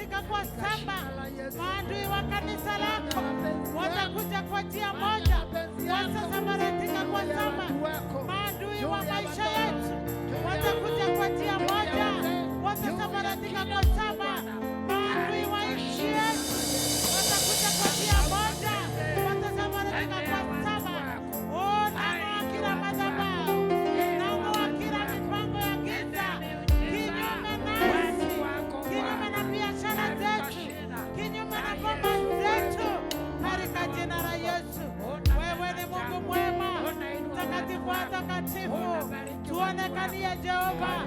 watasambaratika kwa saba. Maadui wa kanisa lako watakuja kwa njia moja, watasambaratika kwa saba. Maadui wa maisha yetu watakuja kwa njia moja, watasambaratika kwa saba. Maadui wa nchi yetu watakuja kwa njia moja, watasambaratika kwa saba. Oh, nang'oa kila madhabahu, nang'oa kila mipango ya giza kinyume nasi, kinyume na biashara zetu, kinyume na ngoma zetu, katika jina la Yesu. Wewe ni Mungu mwema, mtakatifu wa takatifu, tuonekanie Jehova.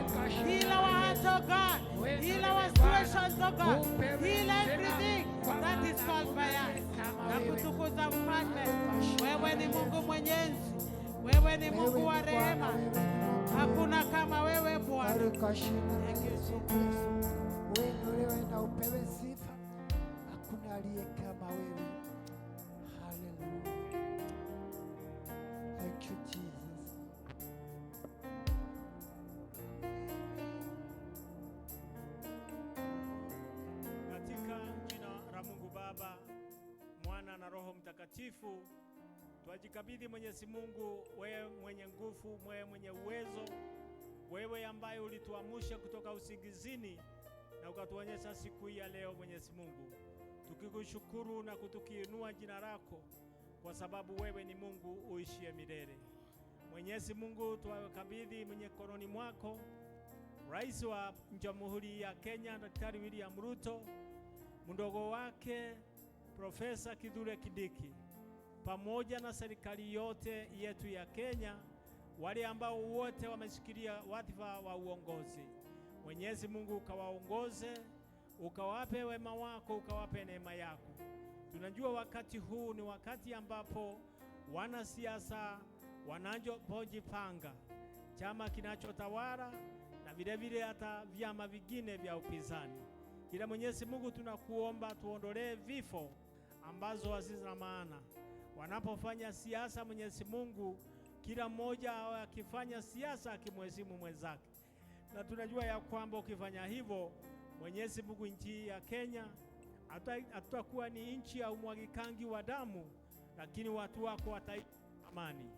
Heal our hearts, oh God. Heal our situations, oh God. Heal everything that is called by us. Na kutukuza Mfalme, wewe ni Mungu mwenyezi, wewe ni Mungu wa rehema. Hakuna kama wewe Bwana. Wewe na upewe sifa. Hakuna aliye kama wewe. Hallelujah. Thank you Jesus. Katika jina la Mungu Baba, Mwana na Roho Mtakatifu, twajikabidhi Mwenyezi Mungu, wewe mwenye nguvu, wewe mwenye uwezo, wewe ambaye ulituamsha kutoka usingizini na ukatuonyesha siku hii ya leo. Mwenyezi Mungu, tukikushukuru na kutukiinua jina lako, kwa sababu wewe ni Mungu uishie milele. Mwenyezi Mungu, twakabidhi mikononi mwako Rais wa Jamhuri ya Kenya Daktari William Ruto, mdogo wake Profesa Kithure Kindiki, pamoja na serikali yote yetu ya Kenya, wale ambao wote wameshikilia wadhifa wa uongozi. Mwenyezi Mungu, ukawaongoze, ukawape wema wako, ukawape neema yako. Tunajua wakati huu ni wakati ambapo wanasiasa wanapojipanga, chama kinachotawala na vile hata vyama vingine vya upinzani. Ila Mwenyezi Mungu, tunakuomba tuondolee vifo ambazo hazina maana wanapofanya siasa. Mwenyezi Mungu, kila mmoja akifanya siasa akimheshimu mwenzake, na tunajua ya kwamba ukifanya hivyo, Mwenyezi Mungu, nchi ya Kenya hatutakuwa ni nchi ya umwagikangi wa damu, lakini watu wako wataishi amani.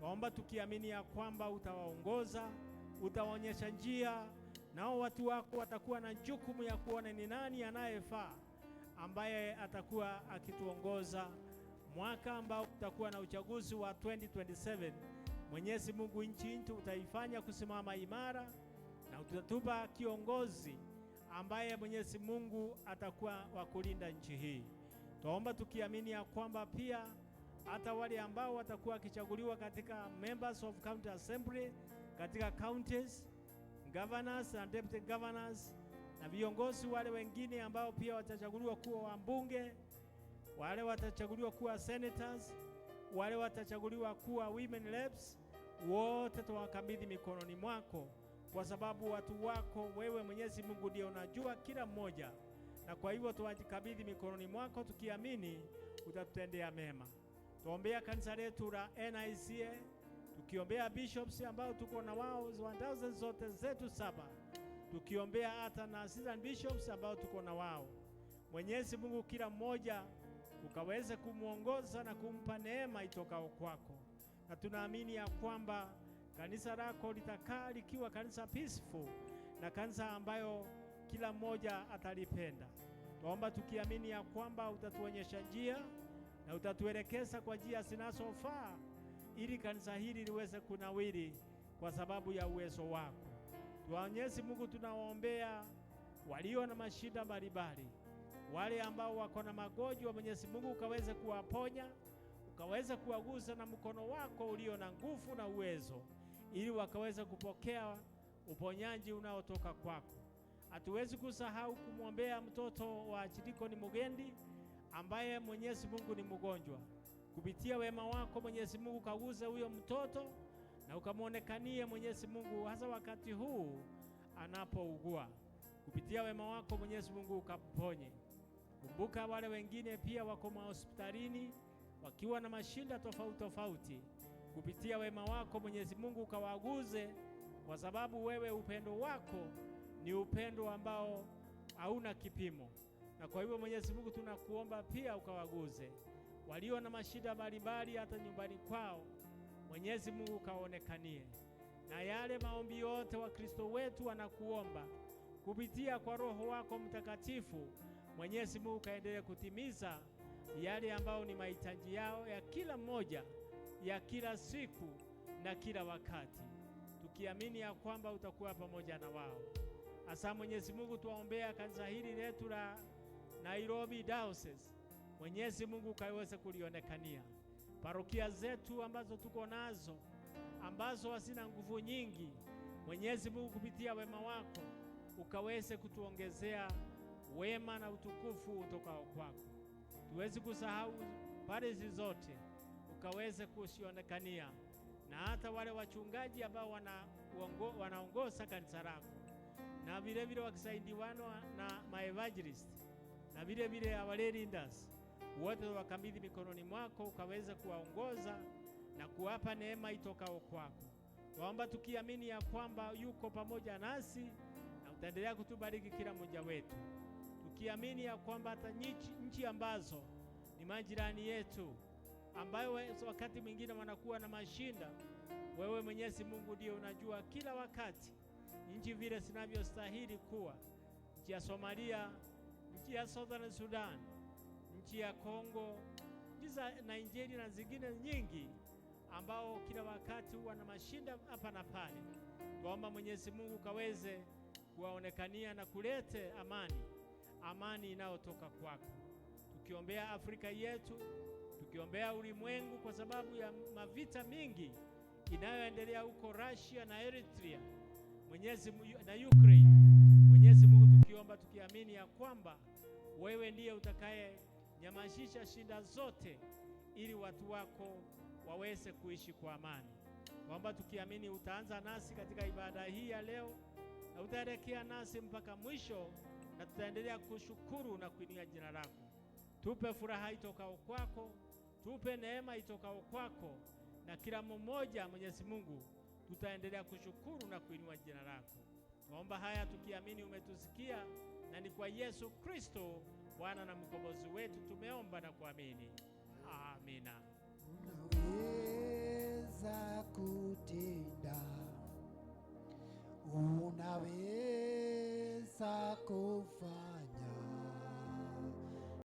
Naomba tukiamini ya kwamba utawaongoza, utawaonyesha njia, nao watu wako watakuwa na jukumu ya kuona ni nani anayefaa, ambaye atakuwa akituongoza mwaka ambao utakuwa na uchaguzi wa 2027. Mwenyezi Mungu, nchi yetu utaifanya kusimama imara, na utatupa kiongozi ambaye Mwenyezi Mungu atakuwa wa kulinda nchi hii. Tuomba tukiamini ya kwamba pia hata wale ambao watakuwa kichaguliwa katika members of county assembly, katika counties, governors and deputy governors, na viongozi wale wengine ambao pia watachaguliwa kuwa wabunge, wale watachaguliwa kuwa senators, wale watachaguliwa kuwa women reps, wote tuwakabidhi mikononi mwako, kwa sababu watu wako wewe Mwenyezi Mungu ndio unajua kila mmoja, na kwa hivyo tuwajikabidhi mikononi mwako tukiamini utatutendea mema. Tuombea kanisa letu la NICA, tukiombea bishops ambao tuko na wao 1000 zote zetu 7, tukiombea hata na assistant bishops ambao tuko na wao. Mwenyezi Mungu, kila mmoja ukaweze kumuongoza na kumpa neema itokao kwako, na tunaamini ya kwamba kanisa lako litakaa likiwa kanisa peaceful na kanisa ambayo kila mmoja atalipenda. Tuomba tukiamini ya kwamba utatuonyesha njia na utatuelekeza kwa njia zinazofaa, ili kanisa hili liweze kunawiri kwa sababu ya uwezo wako. Mwenyezi Mungu, tunawaombea walio na mashida mbalimbali, wale ambao wako na magonjwa. Mwenyezi Mungu, ukaweze kuwaponya, ukaweze kuwagusa na mkono wako ulio na nguvu na uwezo, ili wakaweze kupokea uponyaji unaotoka kwako. Hatuwezi kusahau kumwombea mtoto wa Chidikoni Mugendi ambaye Mwenyezi Mungu ni mgonjwa. Kupitia wema wako Mwenyezi Mungu, kaguze huyo mtoto na ukamwonekanie Mwenyezi Mungu, hasa wakati huu anapougua. Kupitia wema wako Mwenyezi Mungu, ukaponye. Kumbuka wale wengine pia wako hospitalini wakiwa na mashida tofauti tofauti. Kupitia wema wako Mwenyezi Mungu, ukawaguze, kwa sababu wewe upendo wako ni upendo ambao hauna kipimo. Na kwa hivyo Mwenyezi Mungu tunakuomba pia ukawaguze walio na mashida mbalimbali hata nyumbani kwao. Mwenyezi Mungu kaonekanie, na yale maombi yote wa Kristo wetu wanakuomba kupitia kwa Roho wako Mtakatifu, Mwenyezi Mungu kaendelee kutimiza yale ambao ni mahitaji yao ya kila mmoja, ya kila siku na kila wakati, tukiamini ya kwamba utakuwa pamoja na wao. Asa Mwenyezi Mungu tuwaombea kanisa hili letu la Nairobi Diocese, Mwenyezi Mungu kaweze kulionekania. Parokia zetu ambazo tuko nazo ambazo hazina nguvu nyingi, Mwenyezi Mungu kupitia wema wako ukaweze kutuongezea wema na utukufu utokao kwako. Tuwezi kusahau parisi zote ukaweze kusionekania, na hata wale wachungaji ambao wanaongoza kanisa lako, na vile vile wakisaidiwa na maevangelist, na vile vile our leaders wote wakabidhi mikononi mwako, ukaweza kuwaongoza na kuwapa neema itokao kwako. Tuomba tukiamini ya kwamba yuko pamoja nasi na utaendelea kutubariki kila mmoja wetu, tukiamini ya kwamba hata nchi ambazo ni majirani yetu, ambayo wakati mwingine wanakuwa na mashinda, wewe Mwenyezi Mungu ndio unajua kila wakati nchi vile zinavyostahili kuwa. Nchi ya Somalia, nchi ya Southern Sudan, nchi ya Kongo, nchi za Nigeria na zingine nyingi ambao kila wakati huwa na mashinda hapa na pale. Tuomba Mwenyezi Mungu kaweze kuwaonekania na kulete amani inayotoka kwako. Tukiombea Afrika yetu, tukiombea ulimwengu kwa sababu ya mavita mingi inayoendelea huko Russia na Eritrea, na Ukraine. Mwenyezi Mungu tukiomba tukiamini ya kwamba wewe ndiye utakaye nyamazisha shida zote ili watu wako waweze kuishi kwa amani. Tuomba tukiamini utaanza nasi katika ibada hii ya leo na utaelekea nasi mpaka mwisho, na tutaendelea kushukuru na kuinua jina lako. Tupe furaha itokao kwako, tupe neema itokao kwako, na kila mmoja Mwenyezi Mungu tutaendelea kushukuru na kuinua jina lako. Tuomba haya tukiamini umetusikia, na ni kwa Yesu Kristo Bwana na mkombozi wetu tumeomba na kuamini. Amina. Unaweza kutenda, unaweza kufanya